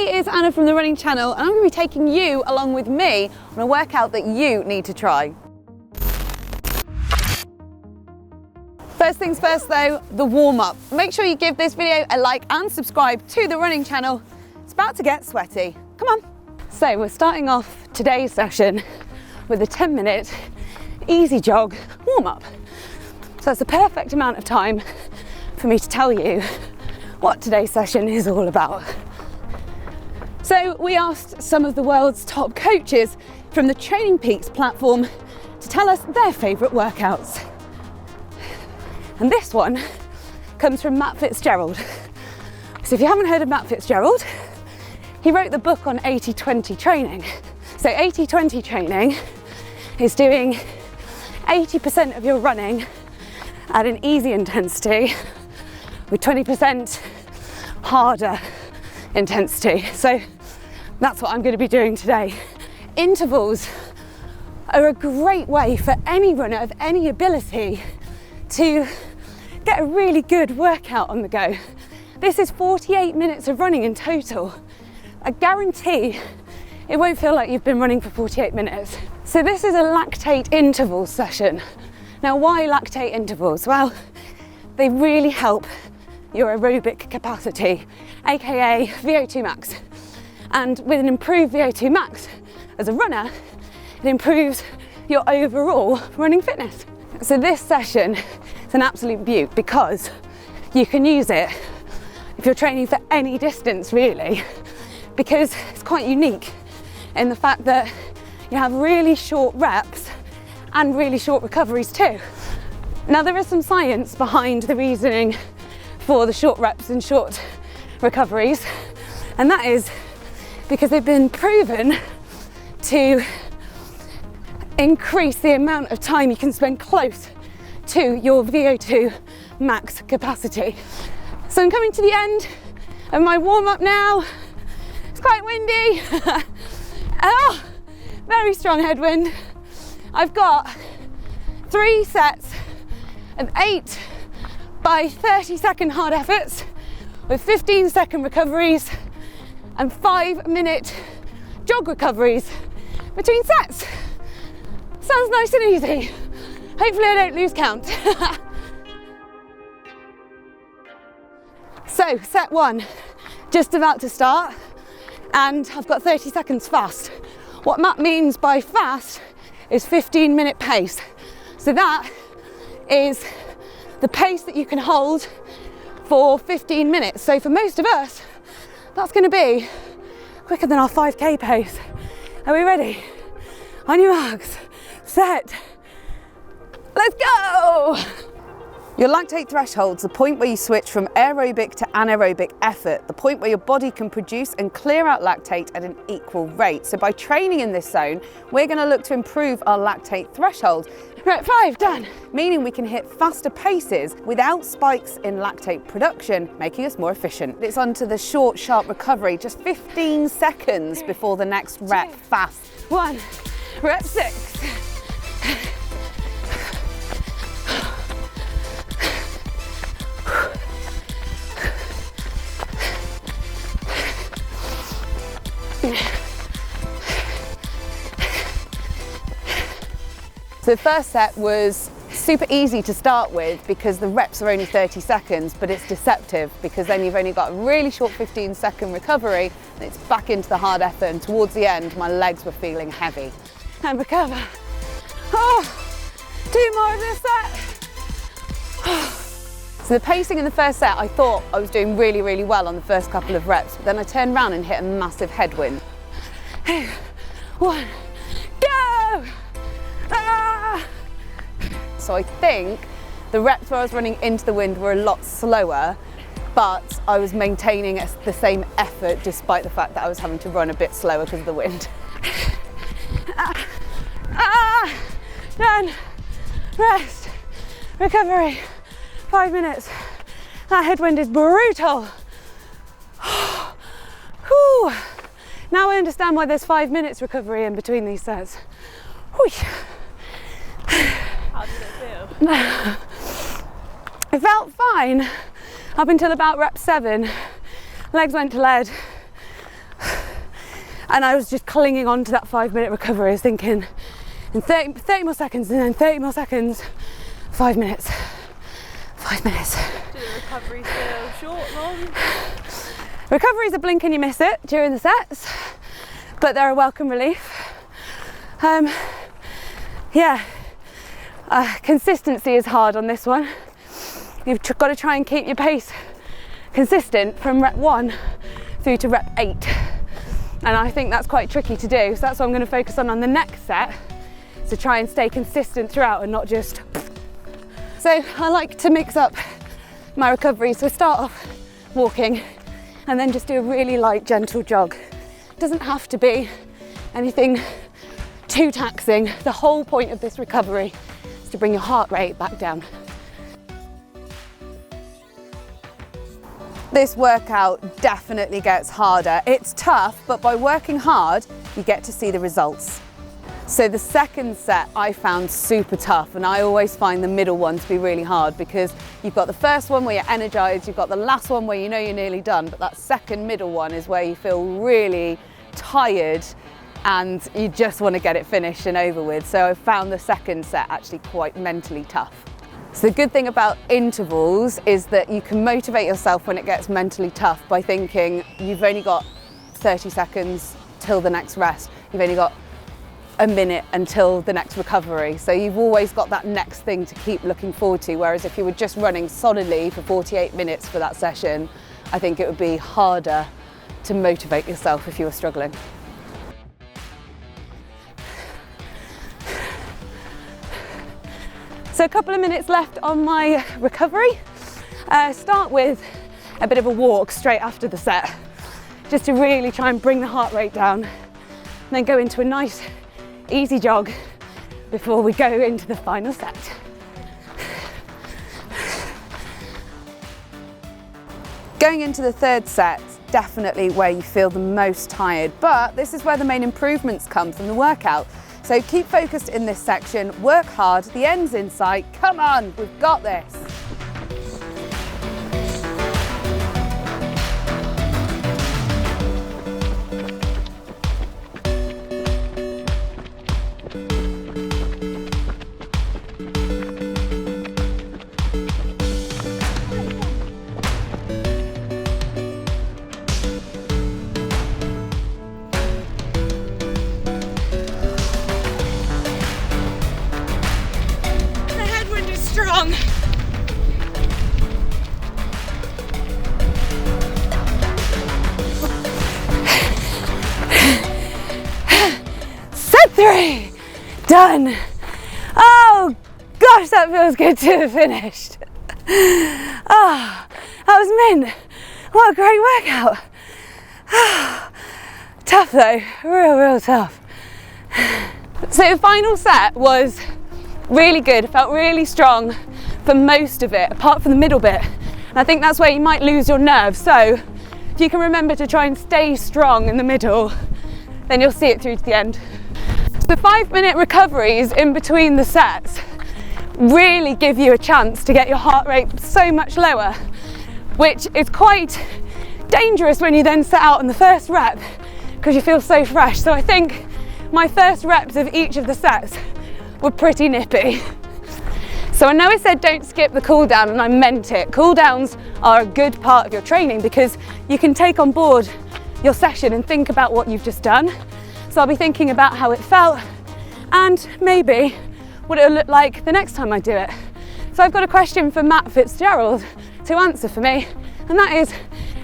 Hey, it's Anna from the Running Channel, and I'm going to be taking you along with me on a workout that you need to try. First things first though, the warm-up. Make sure you give this video a like and subscribe to the Running Channel. It's about to get sweaty. Come on. So we're starting off today's session with a 10-minute easy jog warm-up. So that's the perfect amount of time for me to tell you what today's session is all about. So we asked some of the world's top coaches from the Training Peaks platform to tell us their favourite workouts. And this one comes from Matt Fitzgerald. So if you haven't heard of Matt Fitzgerald, he wrote the book on 80-20 training. So 80-20 training is doing 80% of your running at an easy intensity with 20% harder intensity. So that's what I'm going to be doing today. Intervals are a great way for any runner of any ability to get a really good workout on the go. This is 48 minutes of running in total. I guarantee it won't feel like you've been running for 48 minutes. So this is a lactate interval session. Now, why lactate intervals? Well, they really help your aerobic capacity, aka VO2 max. And with an improved VO2 max as a runner, it improves your overall running fitness. So this session is an absolute beaut because you can use it if you're training for any distance really, because it's quite unique in the fact that you have really short reps and really short recoveries too. Now, there is some science behind the reasoning for the short reps and short recoveries, and that is because they've been proven to increase the amount of time you can spend close to your VO2 max capacity. So I'm coming to the end of my warm-up now. It's quite windy. Oh, very strong headwind. I've got 3 sets of 8 by 30-second hard efforts with 15-second recoveries and 5-minute jog recoveries between sets. Sounds nice and easy. Hopefully I don't lose count. So set 1, just about to start, and I've got 30 seconds fast. What Matt means by fast is 15-minute pace. So that is the pace that you can hold for 15 minutes. So for most of us, that's going to be quicker than our 5K pace. Are we ready? On your marks, set, let's go! Your lactate threshold's the point where you switch from aerobic to anaerobic effort, the point where your body can produce and clear out lactate at an equal rate. So by training in this zone, we're going to look to improve our lactate threshold. Right, 5, done. Meaning we can hit faster paces without spikes in lactate production, making us more efficient. It's onto the short, sharp recovery, just 15 seconds before the next rep, fast. 1, rep 6. So the first set was super easy to start with because the reps are only 30 seconds, but it's deceptive because then you've only got a really short 15-second recovery and it's back into the hard effort, and towards the end my legs were feeling heavy. And recover. Oh, 2 more of this set. So the pacing in the first set, I thought I was doing really, really well on the first couple of reps, but then I turned around and hit a massive headwind. 1, go! Ah! So I think the reps where I was running into the wind were a lot slower, but I was maintaining the same effort despite the fact that I was having to run a bit slower because of the wind. Done. Rest. Recovery. 5 minutes. That headwind is brutal. Whew. Now I understand why there's 5 minutes recovery in between these sets. Whew. How did it feel? It felt fine up until about rep 7. Legs went to lead. And I was just clinging on to that 5-minute recovery. I was thinking, in 30 more seconds, and then 30 more seconds, 5 minutes, 5 minutes. Do the recoveries feel short, long? Recoveries are blink and you miss it during the sets, but they're a welcome relief. Consistency is hard on this one. You've got to try and keep your pace consistent from rep 1 through to rep 8. And I think that's quite tricky to do. So that's what I'm going to focus on the next set, to try and stay consistent throughout and not just. So I like to mix up my recovery. So start off walking and then just do a really light, gentle jog. It doesn't have to be anything too taxing. The whole point of this recovery is to bring your heart rate back down. This workout definitely gets harder. It's tough, but by working hard, you get to see the results. So the second set I found super tough, and I always find the middle one to be really hard because you've got the first one where you're energized, you've got the last one where you know you're nearly done, but that second middle one is where you feel really tired and you just want to get it finished and over with. So I found the second set actually quite mentally tough. So the good thing about intervals is that you can motivate yourself when it gets mentally tough by thinking you've only got 30 seconds till the next rest. You've only got a minute until the next recovery. So you've always got that next thing to keep looking forward to. Whereas if you were just running solidly for 48 minutes for that session, I think it would be harder to motivate yourself if you were struggling. So a couple of minutes left on my recovery. Start with a bit of a walk straight after the set, just to really try and bring the heart rate down. And then go into a nice, easy jog before we go into the final set. Going into the third set, definitely where you feel the most tired, but this is where the main improvements come from the workout. So keep focused in this section, work hard, the end's in sight, come on, we've got this. Strong. Set 3, done. Oh gosh, that feels good to have finished. Oh, that was mint. What a great workout. Tough though, real tough. So the final set was really good, felt really strong for most of it, apart from the middle bit. And I think that's where you might lose your nerve. So if you can remember to try and stay strong in the middle, then you'll see it through to the end. So 5-minute recoveries in between the sets really give you a chance to get your heart rate so much lower, which is quite dangerous when you then set out on the first rep because you feel so fresh. So I think my first reps of each of the sets were pretty nippy. So I know I said don't skip the cool down, and I meant it. Cool downs are a good part of your training because you can take on board your session and think about what you've just done. So I'll be thinking about how it felt and maybe what it'll look like the next time I do it. So I've got a question for Matt Fitzgerald to answer for me, and that is,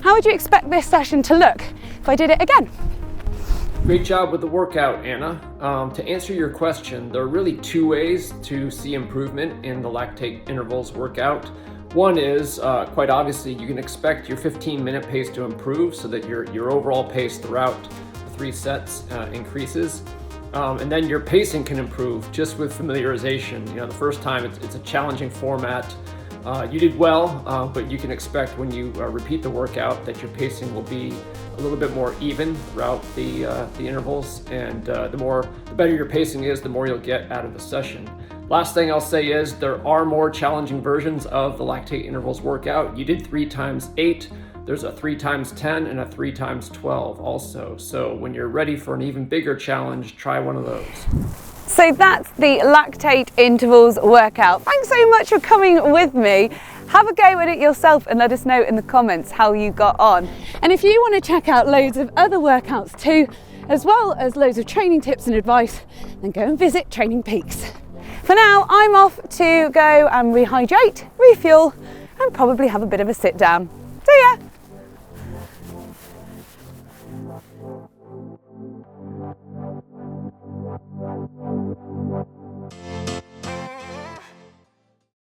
how would you expect this session to look if I did it again? Great job with the workout, Anna. To answer your question, there are really 2 ways to see improvement in the Lactate Intervals workout. One is, quite obviously, you can expect your 15-minute pace to improve so that your overall pace throughout the 3 sets increases. And then your pacing can improve just with familiarization. You know, the first time it's a challenging format. You did well, but you can expect when you repeat the workout that your pacing will be a little bit more even throughout the intervals, and the better your pacing is, the more you'll get out of the session. Last thing I'll say is there are more challenging versions of the Lactate Intervals workout. You did 3 times 8, There's a 3x10 and a 3x12 also. So when you're ready for an even bigger challenge, try one of those. So that's the Lactate Intervals workout. Thanks so much for coming with me. Have a go at it yourself and let us know in the comments how you got on. And if you want to check out loads of other workouts too, as well as loads of training tips and advice, then go and visit Training Peaks. For now, I'm off to go and rehydrate, refuel, and probably have a bit of a sit down. See ya!